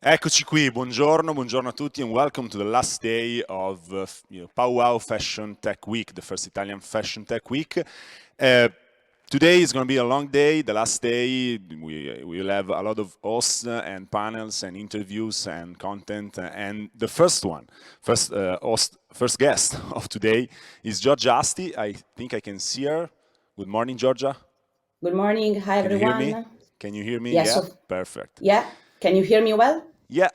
Eccoci qui, buongiorno, buongiorno a tutti and welcome to the last day of Powwow Fashion Tech Week, the first Italian Fashion Tech Week. Today is going to be a long day, the last day. We will have a lot of hosts and panels and interviews and content. And the first guest of today is Giorgia Asti. I think I can see her. Good morning, Giorgia. Good morning. Hi, Can you hear me? everyone. Can you hear me? Yes, Yeah, perfect. yeah. Can you hear me well? Yeah.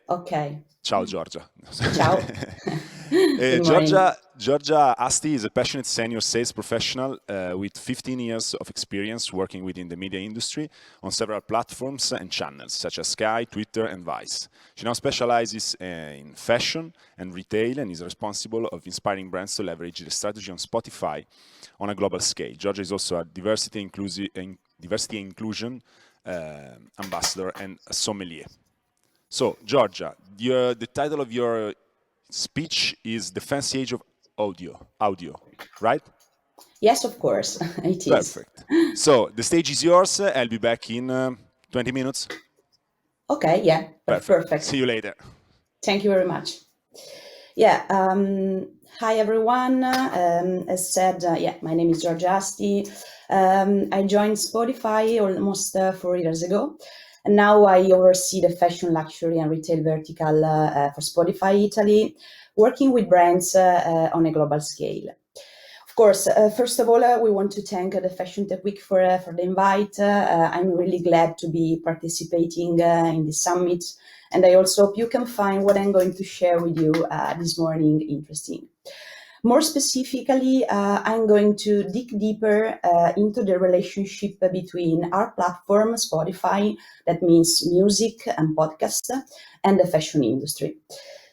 Okay. Ciao, Giorgia. Ciao. Good morning. Giorgia Asti is a passionate senior sales professional with 15 years of experience working within the media industry on several platforms and channels such as Sky, Twitter, and Vice. She now specializes in fashion and retail and is responsible of inspiring brands to leverage the strategy on Spotify on a global scale. Giorgia is also a diversity and inclusion ambassador and a sommelier. So, Giorgia, the title of your speech is The Fancy Age of Audio, right? Yes, of course, it is. Perfect. So, the stage is yours. I'll be back in 20 minutes. Okay, yeah, perfect. See you later. Thank you very much. Yeah, hi, everyone. As said, my name is Giorgia Asti. I joined Spotify almost 4 years ago. And now I oversee the fashion, luxury, and retail vertical for Spotify Italy, working with brands on a global scale. Of course, first of all, we want to thank the Fashion Tech Week for the invite. I'm really glad to be participating in this summit, and I also hope you can find what I'm going to share with you this morning interesting. More specifically, I'm going to dig deeper into the relationship between our platform, Spotify, that means music and podcast, and the fashion industry.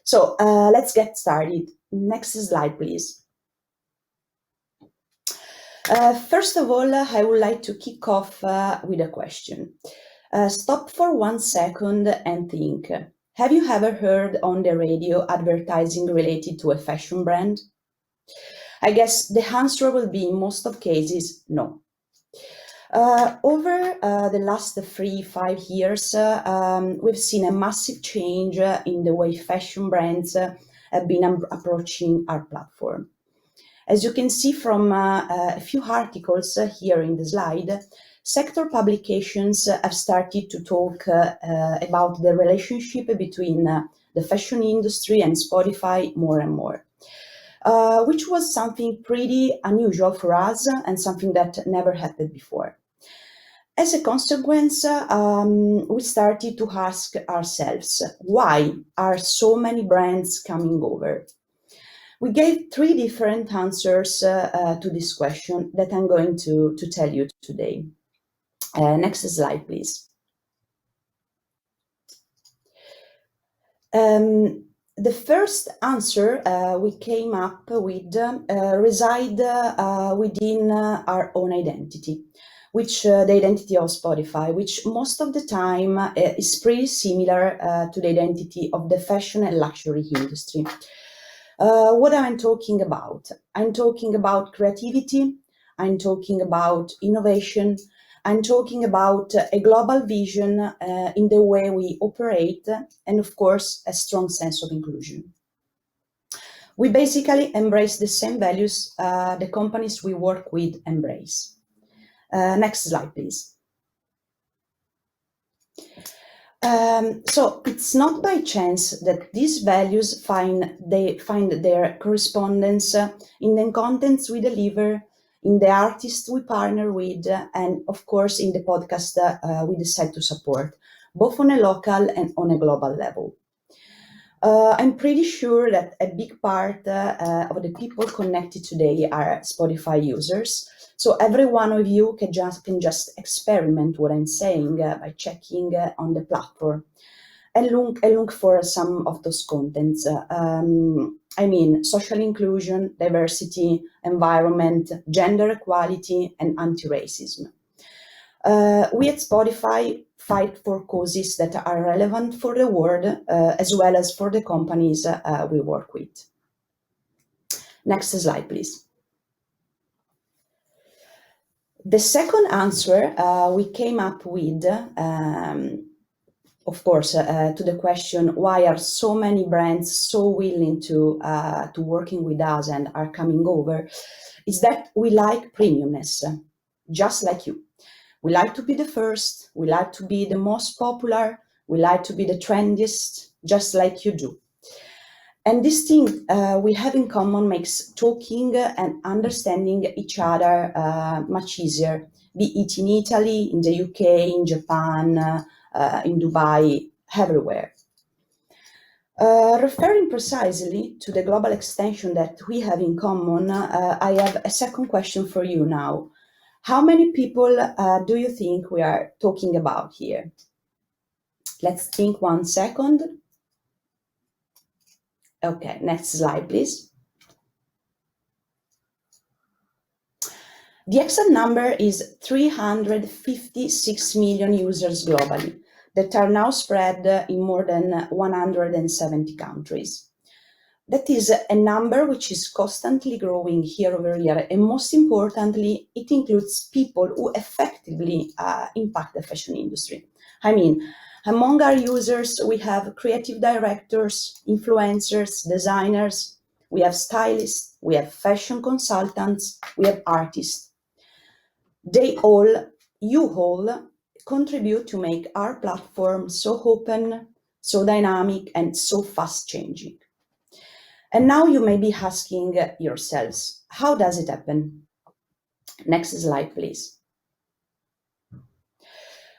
So let's get started. Next slide, please. First of all, I would like to kick off with a question. Stop for 1 second and think. Have you ever heard on the radio advertising related to a fashion brand? I guess the answer will be in most of cases, no. Over the last 3-5 years, we've seen a massive change in the way fashion brands have been approaching our platform. As you can see from a few articles here in the slide, sector publications have started to talk about the relationship between the fashion industry and Spotify more and more. Which was something pretty unusual for us and something that never happened before. As a consequence, we started to ask ourselves, why are so many brands coming over? We gave 3 different answers to this question that I'm going to tell you today. Next slide, please. The first answer we came up with reside within our own identity, which the identity of Spotify, which most of the time is pretty similar to the identity of the fashion and luxury industry. What am I talking about? I'm talking about creativity, I'm talking about innovation, I'm talking about a global vision in the way we operate, and of course, a strong sense of inclusion. We basically embrace the same values the companies we work with embrace. Next slide, please. So it's not by chance that these values find their correspondence in the contents we deliver, in the artists we partner with, and of course in the podcast we decide to support, both on a local and on a global level. I'm pretty sure that a big part of the people connected today are Spotify users. So every one of you can just experiment what I'm saying by checking on the platform and look for some of those contents. I mean, social inclusion, diversity, environment, gender equality, and anti-racism. We at Spotify fight for causes that are relevant for the world as well as for the companies we work with. Next slide, please. The second answer we came up with of course, to the question, why are so many brands so willing to working with us and are coming over, is that we like premiumness, just like you. We like to be the first, we like to be the most popular, we like to be the trendiest, just like you do. And this thing we have in common makes talking and understanding each other much easier, be it in Italy, in the UK, in Japan, in Dubai, everywhere. Referring precisely to the global extension that we have in common, I have a second question for you now. How many people do you think we are talking about here? Let's think 1 second. Okay, next slide, please. The exact number is 356 million users globally that are now spread in more than 170 countries. That is a number which is constantly growing year over year, and most importantly, it includes people who effectively impact the fashion industry. I mean, among our users, we have creative directors, influencers, designers, we have stylists, we have fashion consultants, we have artists. You all, contribute to make our platform so open, so dynamic, and so fast changing. And now you may be asking yourselves, how does it happen? Next slide, please.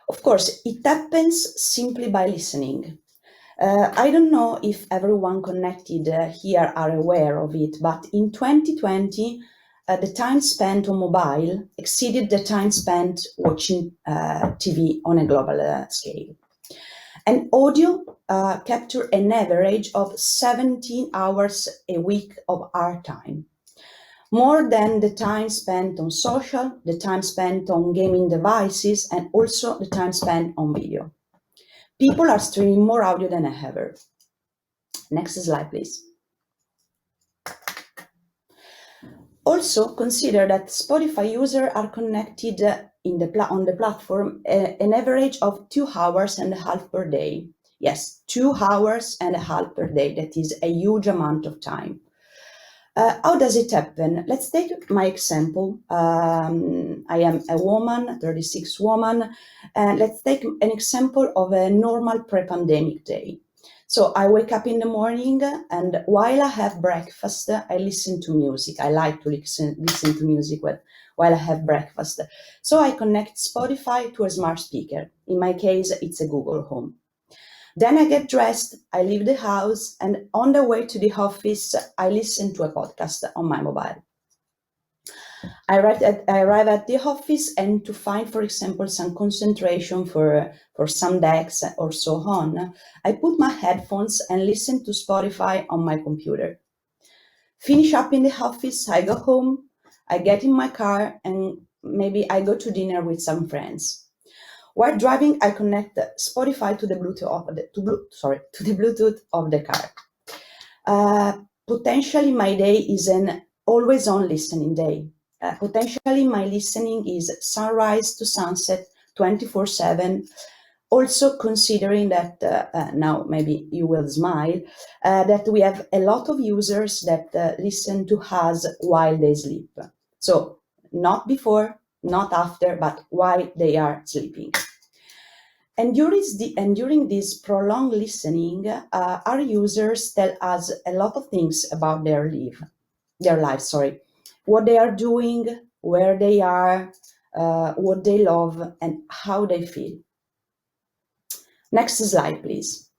Of course, it happens simply by listening. I don't know if everyone connected here are aware of it, but in 2020, the time spent on mobile exceeded the time spent watching TV on a global scale. And audio capture an average of 17 hours a week of our time. More than the time spent on social, the time spent on gaming devices, and also the time spent on video. People are streaming more audio than ever. Next slide, please. Also, consider that Spotify users are connected on the platform an average of 2.5 hours per day. Yes, 2.5 hours per day. That is a huge amount of time. How does it happen? Let's take my example. I am a woman, 36 woman, and let's take an example of a normal pre-pandemic day. So I wake up in the morning, and while I have breakfast, I listen to music. I like to listen to music while I have breakfast. So I connect Spotify to a smart speaker. In my case, it's a Google Home. Then I get dressed, I leave the house, and on the way to the office, I listen to a podcast on my mobile. I arrive at the office, and to find, for example, some concentration for some decks or so on, I put my headphones and listen to Spotify on my computer. Finish up in the office, I go home, I get in my car, and maybe I go to dinner with some friends. While driving, I connect Spotify to the Bluetooth of the car. Potentially, my day is an always-on listening day. Potentially, my listening is sunrise to sunset, 24/7. Also, considering that now maybe you will smile, that we have a lot of users that listen to us while they sleep. So not before, not after, but while they are sleeping. And during this prolonged listening, our users tell us a lot of things about their lives, what they are doing, where they are, what they love, and how they feel. Next slide, please.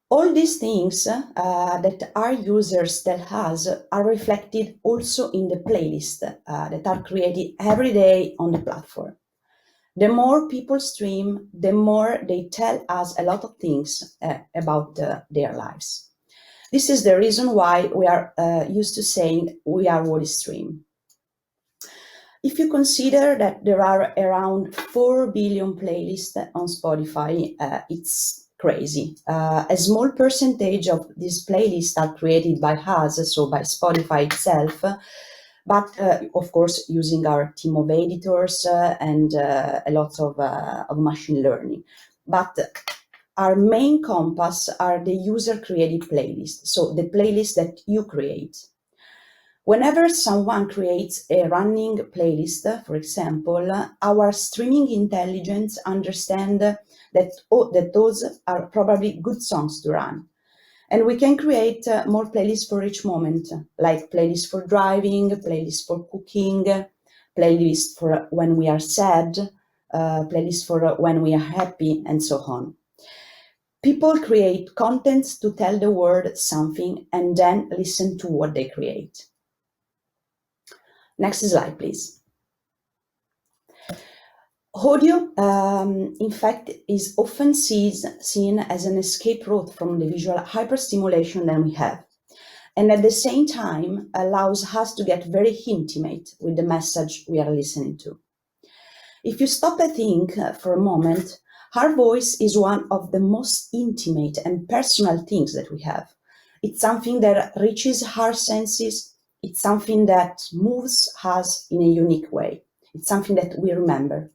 All these things that our users tell us are reflected also in the playlist that are created every day on the platform. The more people stream, the more they tell us a lot of things about their lives. This is the reason why we are used to saying we are what is stream. If you consider that there are around 4 billion playlists on Spotify, it's crazy. A small percentage of these playlists are created by us, so by Spotify itself, but of course using our team of editors and a lot of machine learning. But our main compass are the user-created playlists, so the playlist that you create. Whenever someone creates a running playlist, for example, our streaming intelligence understands that those are probably good songs to run. And we can create more playlists for each moment, like playlists for driving, playlists for cooking, playlists for when we are sad, playlists for when we are happy, and so on. People create contents to tell the world something and then listen to what they create. Next slide, please. Audio, in fact, is often seen as an escape route from the visual hyperstimulation that we have, and at the same time allows us to get very intimate with the message we are listening to. If you stop and think for a moment, our voice is one of the most intimate and personal things that we have. It's something that reaches our senses. It's something that moves us in a unique way. It's something that we remember.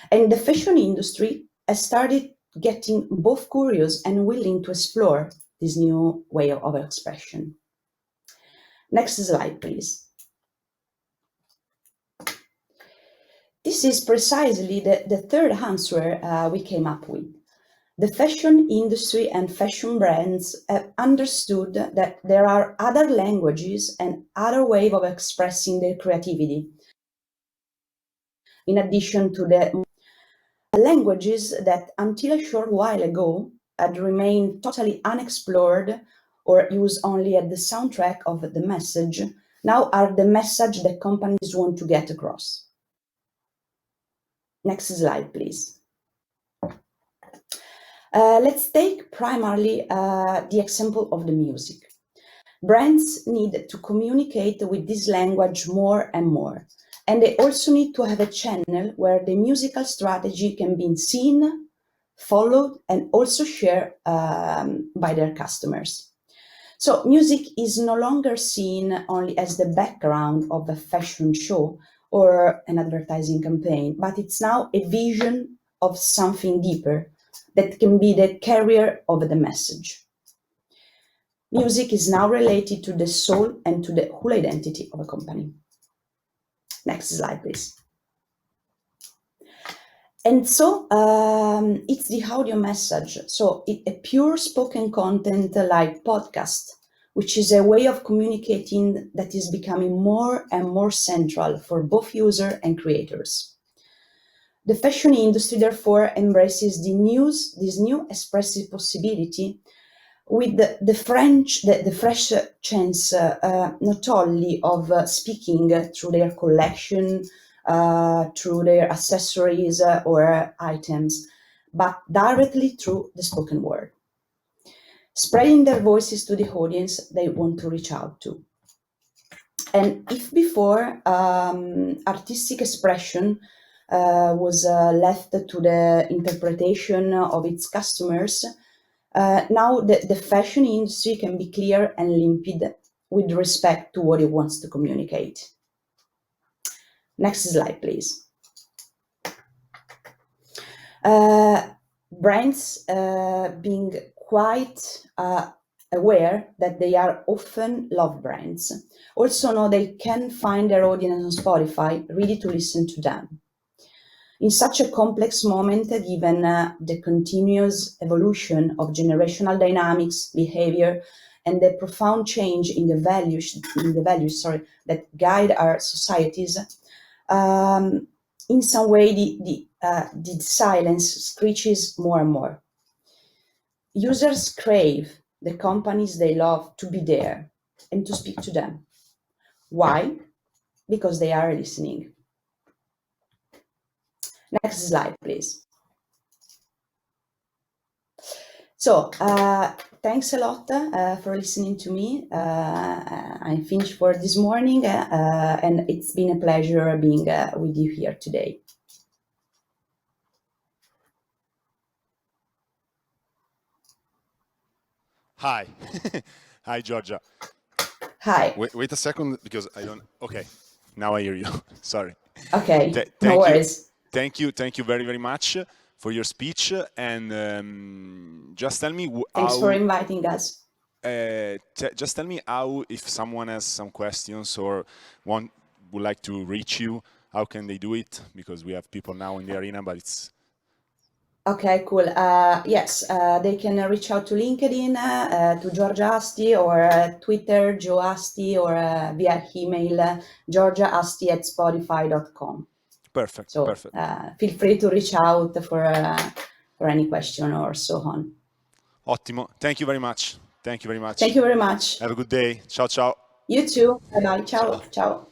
And the fashion industry has started getting both curious and willing to explore this new way of expression. Next slide, please. This is precisely the third answer we came up with. The fashion industry and fashion brands have understood that there are other languages and other ways of expressing their creativity, in addition to the languages that until a short while ago had remained totally unexplored or used only as the soundtrack of the message, now are the message that companies want to get across. Next slide, please. Let's take primarily the example of the music. Brands need to communicate with this language more and more. And they also need to have a channel where the musical strategy can be seen, followed, and also shared by their customers. So music is no longer seen only as the background of a fashion show or an advertising campaign, but it's now a vision of something deeper that can be the carrier of the message. Music is now related to the soul and to the whole identity of a company. Next slide, please. And so it's the audio message. So a pure spoken content like podcast, which is a way of communicating that is becoming more and more central for both users and creators. The fashion industry, therefore, embraces this new expressive possibility with the fresh chance not only of speaking through their collection, through their accessories or items, but directly through the spoken word, spreading their voices to the audience they want to reach out to. And if before artistic expression was left to the interpretation of its customers, now the fashion industry can be clear and limpid with respect to what it wants to communicate. Next slide, please. Brands being quite aware that they are often love brands also know they can find their audience on Spotify ready to listen to them. In such a complex moment, given the continuous evolution of generational dynamics, behavior, and the profound change in the values that guide our societies, in some way the silence screeches more and more. Users crave the companies they love to be there and to speak to them. Why? Because they are listening. Next slide, please. So, thanks a lot for listening to me. I'm finished for this morning, and it's been a pleasure being with you here today. Hi. Hi, Giorgia. Hi. Wait a second, because I don't. Okay, now I hear you. Sorry. Okay, no Thank you. worries. Thank you very, very much for your speech. And just tell me Thanks how. for inviting us. Just tell me how, if someone has some questions or would like to reach you, how can they do it? Because we have people now in the arena, but it's. Okay, cool. Yes, they can reach out to LinkedIn, to Giorgia Asti, or Twitter, Joe Asti, or via email, georgiaasti@spotify.com. Perfect. So Perfect. feel free to reach out for any question or so on. Ottimo. Thank you very much. Thank you very much. Thank you very much. Have a good day. Ciao, ciao. You too. Bye bye. Ciao. Ciao. Ciao.